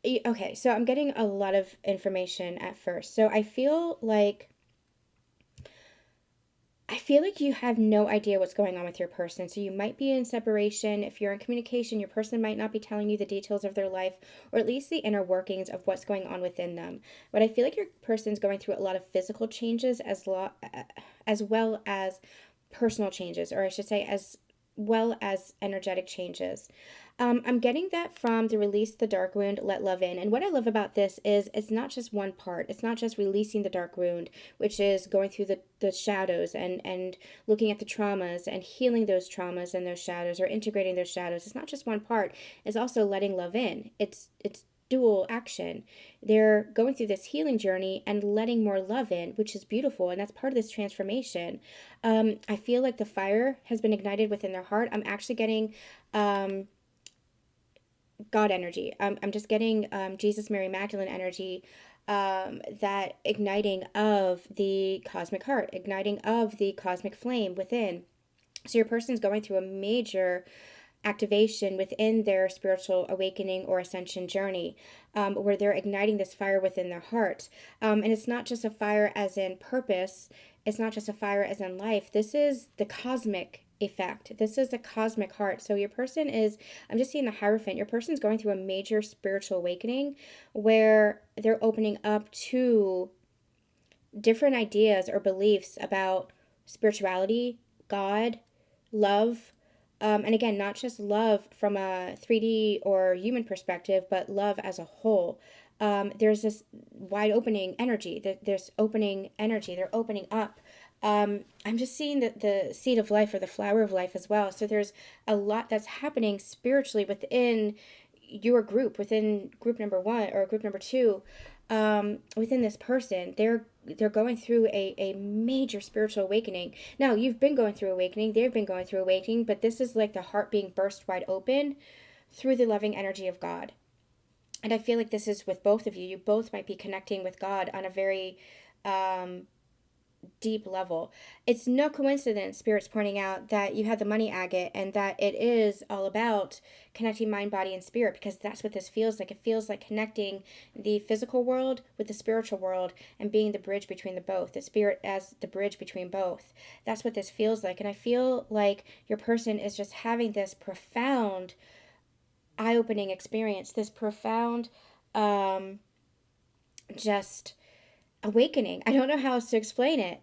Okay, so I'm getting a lot of information at first. So I feel like you have no idea what's going on with your person. So you might be in separation. If you're in communication, your person might not be telling you the details of their life, or at least the inner workings of what's going on within them. But I feel like your person's going through a lot of physical changes as well as personal changes, or I should say, as well as energetic changes. I'm getting that from the release the dark wound, let love in. And what I love about this is it's not just one part. It's not just releasing the dark wound, which is going through the shadows and looking at the traumas and healing those traumas and those shadows or integrating those shadows. It's not just one part. It's also letting love in. It's dual action. They're going through this healing journey and letting more love in, which is beautiful. And that's part of this transformation. I feel like the fire has been ignited within their heart. I'm actually getting God energy. I'm just getting Jesus, Mary Magdalene energy, that igniting of the cosmic heart, igniting of the cosmic flame within. So your person's going through a major activation within their spiritual awakening or ascension journey, where they're igniting this fire within their heart. And it's not just a fire as in purpose, it's not just a fire as in life. This is the cosmic effect. This is the cosmic heart. So your person is, I'm just seeing the Hierophant, your person's going through a major spiritual awakening where they're opening up to different ideas or beliefs about spirituality, God, love, and again, not just love from a 3D or human perspective, but love as a whole. There's this wide opening energy. There's opening energy. They're opening up. I'm just seeing the seed of life or the flower of life as well. So there's a lot that's happening spiritually within your group, within group number one or group number two, within this person. They're going through a major spiritual awakening. Now, you've been going through awakening, they've been going through awakening, but this is like the heart being burst wide open through the loving energy of God. And I feel like this is with both of you. You both might be connecting with God on a very deep level. It's no coincidence, Spirit's pointing out, that you have the money agate and that it is all about connecting mind, body, and spirit, because that's what this feels like. It feels like connecting the physical world with the spiritual world and being the bridge between the both, the spirit as the bridge between both. That's what this feels like. And I feel like your person is just having this profound eye opening experience, this profound, just awakening. I don't know how else to explain it.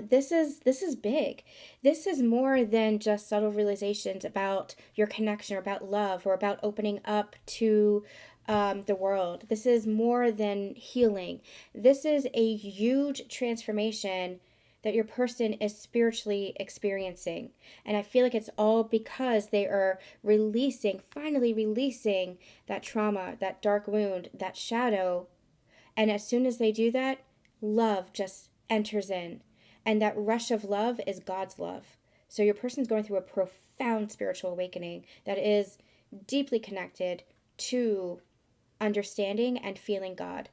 This is big. This is more than just subtle realizations about your connection or about love or about opening up to the world. This is more than healing. This is a huge transformation that your person is spiritually experiencing. And I feel like it's all because they are releasing, finally releasing that trauma, that dark wound, that shadow. And as soon as they do that, love just enters in. And that rush of love is God's love. So your person's going through a profound spiritual awakening that is deeply connected to understanding and feeling God.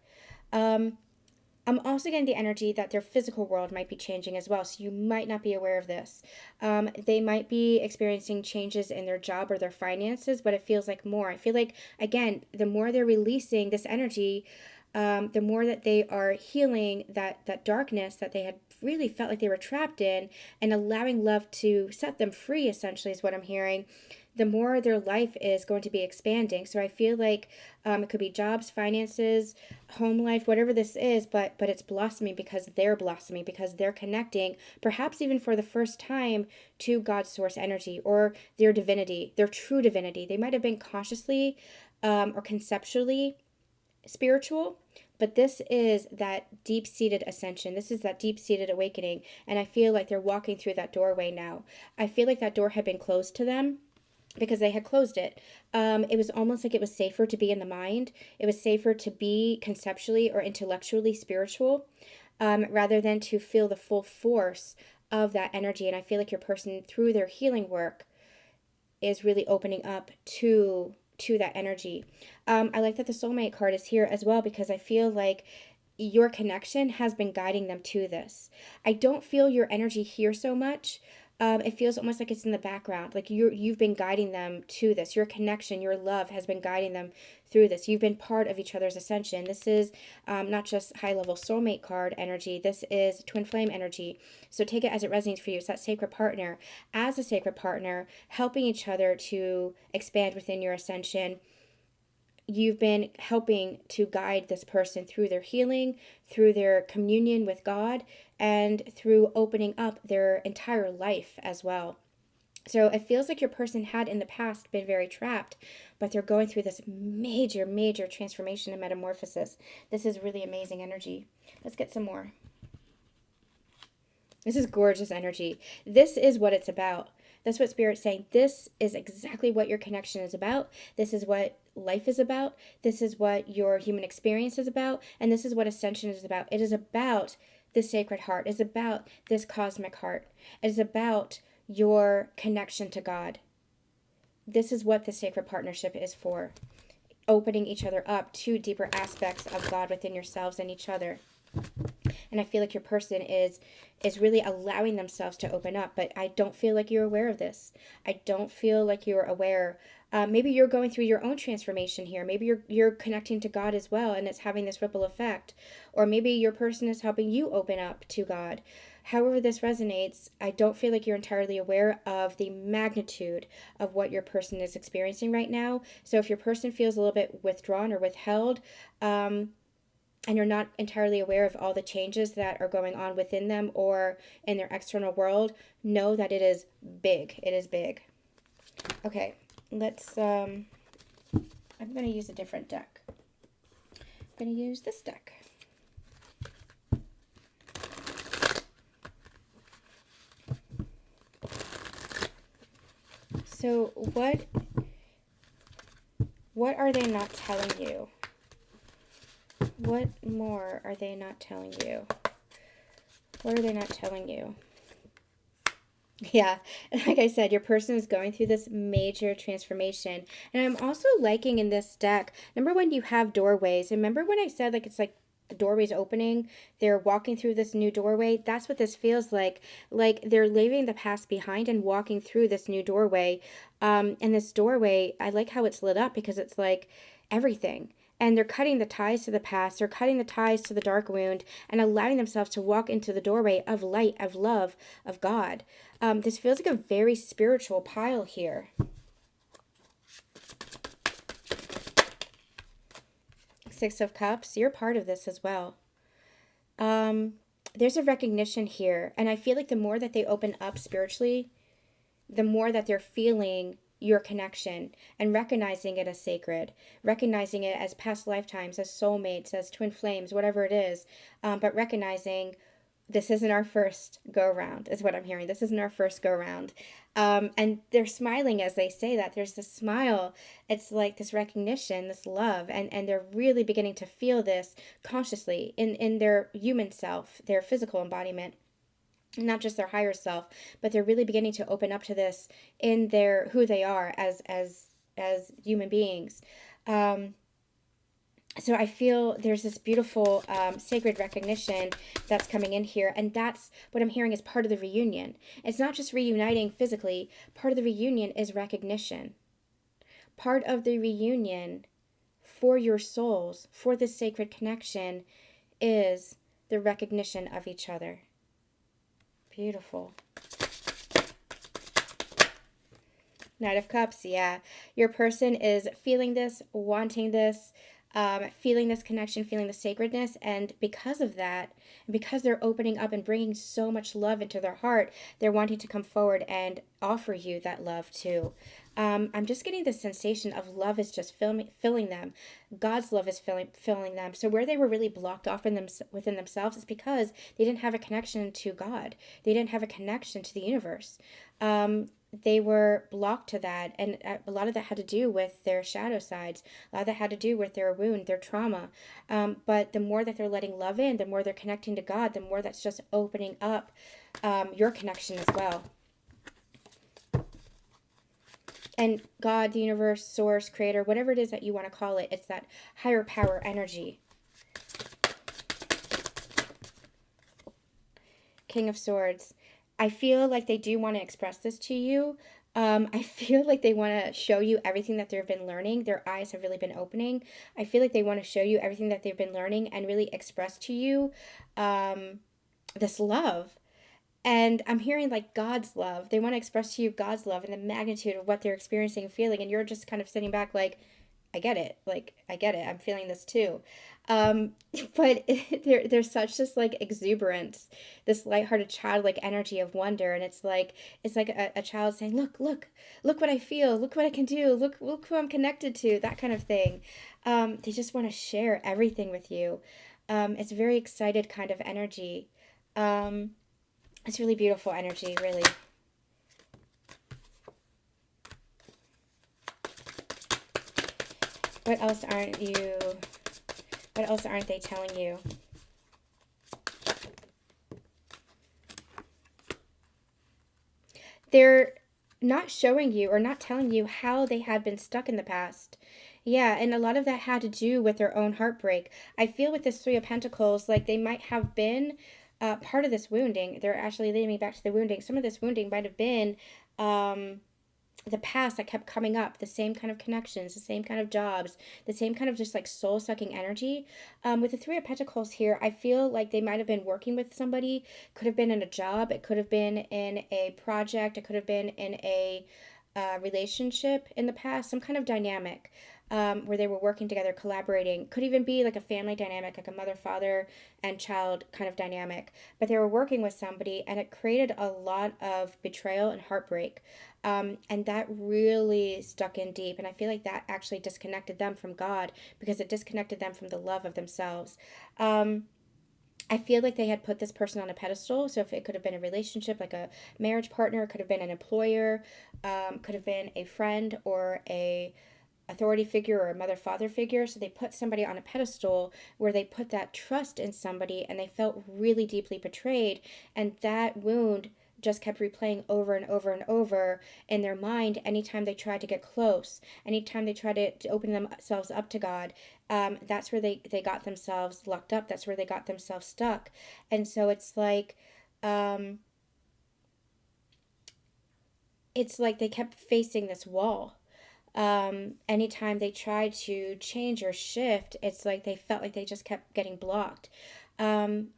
I'm also getting the energy that their physical world might be changing as well. So you might not be aware of this. They might be experiencing changes in their job or their finances, but it feels like more. I feel like, again, the more they're releasing this energy, the more that they are healing that darkness that they had really felt like they were trapped in and allowing love to set them free, essentially, is what I'm hearing, the more their life is going to be expanding. So I feel like it could be jobs, finances, home life, whatever this is, but it's blossoming because they're connecting, perhaps even for the first time, to God's source energy or their divinity, their true divinity. They might have been consciously or conceptually spiritual, but this is that deep-seated ascension. This is that deep-seated awakening, and I feel like they're walking through that doorway now. I feel like that door had been closed to them because they had closed it. It was almost like it was safer to be in the mind. It was safer to be conceptually or intellectually spiritual, rather than to feel the full force of that energy. And I feel like your person, through their healing work, is really opening up to that energy. I like that the soulmate card is here as well because I feel like your connection has been guiding them to this. I don't feel your energy here so much. It feels almost like it's in the background. Like you've been guiding them to this. Your connection, your love has been guiding them through this. You've been part of each other's ascension. This is not just high level soulmate card energy. This is twin flame energy. So take it as it resonates for you. It's that sacred partner. As a sacred partner, helping each other to expand within your ascension. You've been helping to guide this person through their healing, through their communion with God, and through opening up their entire life as well. So it feels like your person had in the past been very trapped, but they're going through this major, major transformation and metamorphosis. This is really amazing energy. Let's get some more. This is gorgeous energy. This is what it's about. That's what Spirit's saying. This is exactly what your connection is about. This is what life is about. This is what your human experience is about. And this is what ascension is about. It is about the sacred heart. It's about this cosmic heart. It is about your connection to God. This is what the sacred partnership is for. Opening each other up to deeper aspects of God within yourselves and each other. And I feel like your person is really allowing themselves to open up, but I don't feel like you're aware of this. I don't feel like you're aware. Maybe you're going through your own transformation here. Maybe you're connecting to God as well, and it's having this ripple effect. Or maybe your person is helping you open up to God. However this resonates, I don't feel like you're entirely aware of the magnitude of what your person is experiencing right now. So if your person feels a little bit withdrawn or withheld, and you're not entirely aware of all the changes that are going on within them or in their external world, know that it is big. It is big. Okay, let's, I'm going to use a different deck. I'm going to use this deck. So what are they not telling you? What more are they not telling you? What are they not telling you? Yeah, like I said, your person is going through this major transformation. And I'm also liking in this deck, remember when you have doorways? Remember when I said like it's like the doorway's opening? They're walking through this new doorway. That's what this feels like. Like they're leaving the past behind and walking through this new doorway. And this doorway, I like how it's lit up because it's like everything. And they're cutting the ties to the past, they're cutting the ties to the dark wound, and allowing themselves to walk into the doorway of light, of love, of God. This feels like a very spiritual pile here. Six of Cups, you're part of this as well. There's a recognition here, and I feel like the more that they open up spiritually, the more that they're feeling your connection and recognizing it as sacred, recognizing it as past lifetimes, as soulmates, as twin flames, whatever it is, but recognizing this isn't our first go round is what I'm hearing. This isn't our first go round. And they're smiling as they say that. There's this smile. It's like this recognition, this love, and they're really beginning to feel this consciously in their human self, their physical embodiment. Not just their higher self, but they're really beginning to open up to this in their who they are as human beings. So I feel there's this beautiful sacred recognition that's coming in here, and that's what I'm hearing is part of the reunion. It's not just reuniting physically. Part of the reunion is recognition. Part of the reunion for your souls, for this sacred connection, is the recognition of each other. Beautiful. Knight of Cups, yeah. Your person is feeling this, wanting this, feeling this connection, feeling the sacredness, and because of that, and because they're opening up and bringing so much love into their heart, they're wanting to come forward and offer you that love too. I'm just getting this sensation of love is just filling them. God's love is filling them. So where they were really blocked off within themselves is because they didn't have a connection to God. They didn't have a connection to the universe. They were blocked to that, and a lot of that had to do with their shadow sides. A lot of that had to do with their wound, their trauma. But the more that they're letting love in, the more they're connecting to God, the more that's just opening up your connection as well. And God, the universe, source, creator, whatever it is that you want to call it, it's that higher power energy. King of Swords. I feel like they do want to express this to you. I feel like they want to show you everything that they've been learning. Their eyes have really been opening. I feel like they want to show you everything that they've been learning and really express to you um, this love. And I'm hearing like God's love. They want to express to you God's love and the magnitude of what they're experiencing and feeling. And you're just kind of sitting back like, I get it. Like, I get it. I'm feeling this too. Um, but there's such this like exuberance, this lighthearted childlike energy of wonder. And it's like a child saying, look what I feel. Look what I can do. Look who I'm connected to. That kind of thing. They just want to share everything with you. It's a very excited kind of energy. Um, it's really beautiful energy, really. What else aren't you? What else aren't they telling you? They're not showing you or not telling you how they had been stuck in the past. Yeah, and a lot of that had to do with their own heartbreak. I feel with this Three of Pentacles, like they might have been part of this wounding. They're actually leading me back to the wounding. Some of this wounding might have been um, the past that kept coming up, the same kind of connections, the same kind of jobs, the same kind of just like soul sucking energy. With the Three of Pentacles here, I feel like they might have been working with somebody, could have been in a job, it could have been in a project, it could have been in a relationship in the past, some kind of dynamic. Where they were working together, collaborating. Could even be like a family dynamic, like a mother, father, and child kind of dynamic. But they were working with somebody, and it created a lot of betrayal and heartbreak. And that really stuck in deep. And I feel like that actually disconnected them from God because it disconnected them from the love of themselves. I feel like they had put this person on a pedestal. So if it could have been a relationship, like a marriage partner, it could have been an employer, could have been a friend or a authority figure or a mother father figure. So they put somebody on a pedestal where they put that trust in somebody and they felt really deeply betrayed, and that wound just kept replaying over and over and over in their mind anytime they tried to get close, anytime they tried to open themselves up to God. That's where they got themselves locked up, that's where they got themselves stuck. And so um, it's like they kept facing this wall. Anytime they tried to change or shift, it's like they felt like they just kept getting blocked. Um,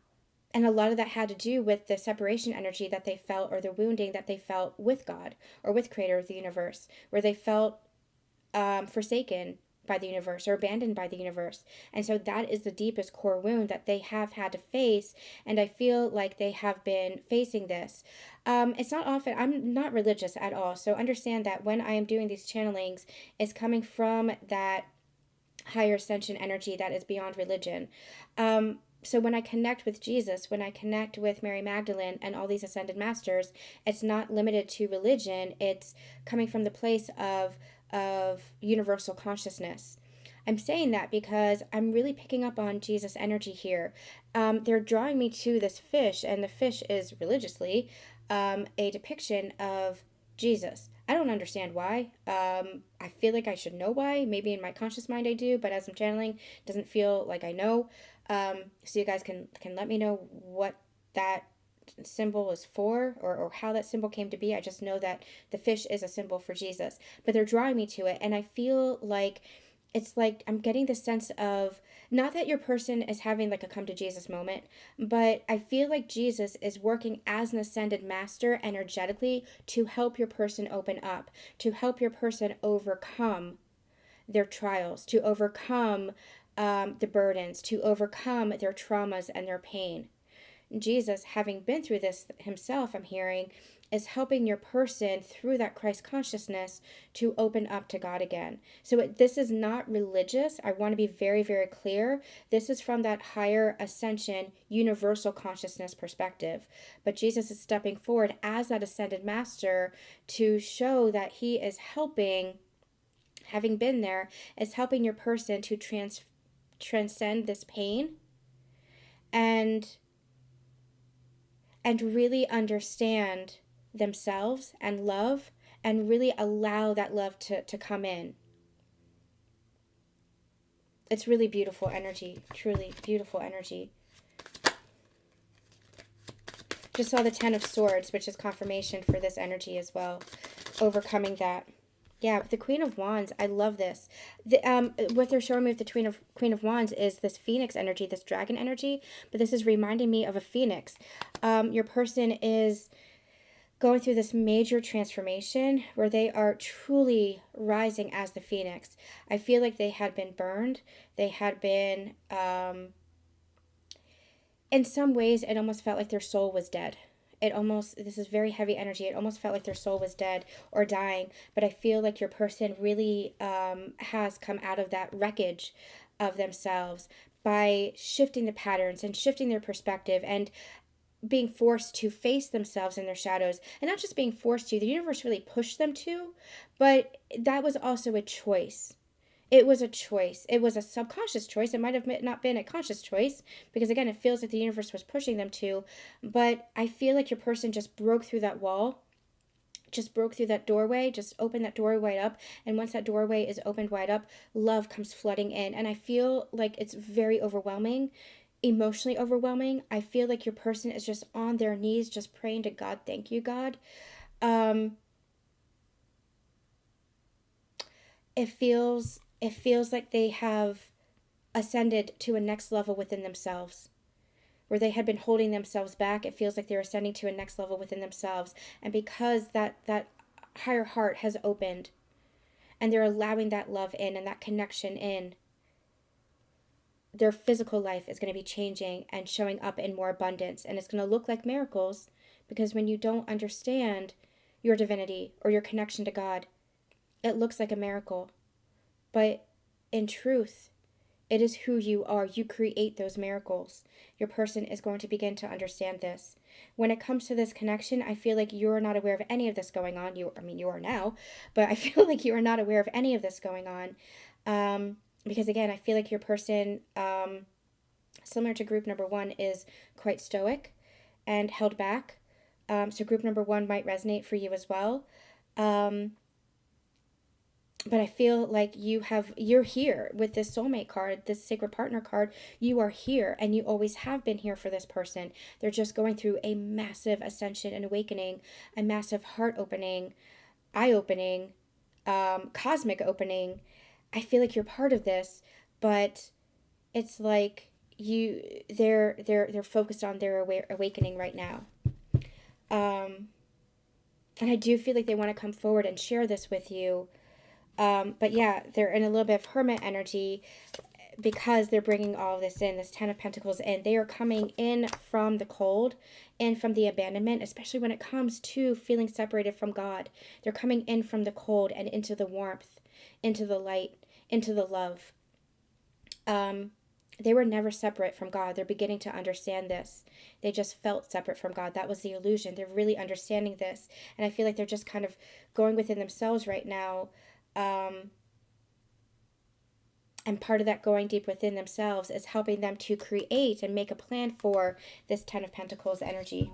and a lot of that had to do with the separation energy that they felt or the wounding that they felt with God or with Creator of the universe, where they felt forsaken by the universe or abandoned by the universe. And so that is the deepest core wound that they have had to face. And I feel like they have been facing this. It's not often, I'm not religious at all. So understand that when I am doing these channelings, it's coming from that higher ascension energy that is beyond religion. So when I connect with Jesus, when I connect with Mary Magdalene and all these ascended masters, it's not limited to religion. It's coming from the place of universal consciousness. I'm saying that because I'm really picking up on Jesus' energy here. They're drawing me to this fish, and the fish is religiously a depiction of Jesus. I don't understand why. I feel like I should know why. Maybe in my conscious mind I do, but as I'm channeling, it doesn't feel like I know. So you guys can let me know what that symbol is for, or how that symbol came to be. I just know that the fish is a symbol for Jesus. But they're drawing me to it, and I feel like it's like I'm getting the sense of not that your person is having like a come to Jesus moment, but I feel like Jesus is working as an ascended master energetically to help your person open up, to help your person overcome their trials, to overcome the burdens, to overcome their traumas and their pain. Jesus, having been through this himself, I'm hearing, is helping your person through that Christ consciousness to open up to God again. So this is not religious. I want to be very, very clear. This is from that higher ascension, universal consciousness perspective. But Jesus is stepping forward as that ascended master to show that he is helping, having been there, is helping your person to transcend this pain and really understand themselves and love, and really allow that love to come in. It's really beautiful energy, truly beautiful energy. Just saw the Ten of Swords, which is confirmation for this energy as well. Overcoming that. Yeah, with the Queen of Wands, I love this. What they're showing me with the Queen of Wands is this Phoenix energy, this dragon energy. But this is reminding me of a phoenix. Your person is going through this major transformation where they are truly rising as the phoenix. I feel like they had been burned. They had been, in some ways, it almost felt like their soul was dead. This is very heavy energy. It almost felt like their soul was dead or dying. But I feel like your person really has come out of that wreckage of themselves by shifting the patterns and shifting their perspective and being forced to face themselves in their shadows. And not just being forced to, the universe really pushed them to, but that was also a choice. It was a choice. It was a subconscious choice. It might have not been a conscious choice because, again, it feels like the universe was pushing them to. But I feel like your person just broke through that wall, just broke through that doorway, just opened that doorway wide up. And once that doorway is opened wide up, love comes flooding in. And I feel like it's very overwhelming, emotionally overwhelming. I feel like your person is just on their knees, just praying to God. Thank you, God. It feels like they have ascended to a next level within themselves. Where they had been holding themselves back, it feels like they're ascending to a next level within themselves. And because that higher heart has opened and they're allowing that love in and that connection in, their physical life is going to be changing and showing up in more abundance. And it's going to look like miracles, because when you don't understand your divinity or your connection to God, it looks like a miracle. But in truth, it is who you are. You create those miracles. Your person is going to begin to understand this. When it comes to this connection, I feel like you're not aware of any of this going on. You are now, but I feel like you are not aware of any of this going on. Because again, I feel like your person, similar to group number one, is quite stoic and held back. So group number one might resonate for you as well. But I feel like you're here with this soulmate card, this sacred partner card. You are here, and you always have been here for this person. They're just going through a massive ascension and awakening, a massive heart opening, eye opening, cosmic opening. I feel like you're part of this, but it's like they're focused on their awakening right now. And I do feel like they want to come forward and share this with you. But yeah, they're in a little bit of hermit energy because they're bringing all of this in, this Ten of Pentacles in. They are coming in from the cold and from the abandonment, especially when it comes to feeling separated from God. They're coming in from the cold and into the warmth, into the light, into the love. They were never separate from God. They're beginning to understand this. They just felt separate from God. That was the illusion. They're really understanding this. And I feel like they're just kind of going within themselves right now. And part of that going deep within themselves is helping them to create and make a plan for this Ten of Pentacles energy.